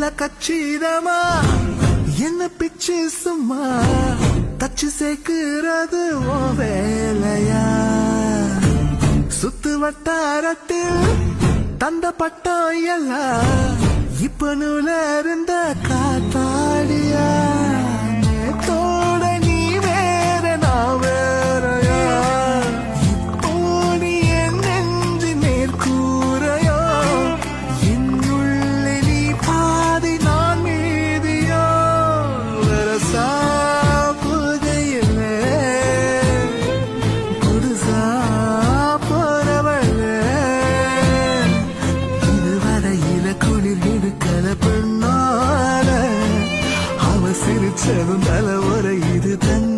நல்ல கச்சிதமா என்ன பிச்சு சும்மா தச்சு சேர்க்கிறது ஓ வேலையா சுத்து வட்டாரத்தில் தந்த பட்டம் எல்லாம் இப்ப நூல இருந்த காத்தாடியா தோட நீ வேற நான் வேறையா இப்போ நீ என் நெஞ்சு மேற்கூரையோ என்னுள்ளே நீ பாதி நான் மீதியோ வரசா புகையிலே புதுசா போறவளே இதுவரையில குளிர் எடுக்கல பெண்ணால அவ சிரிச்சதும் தலைவரை இது தங்க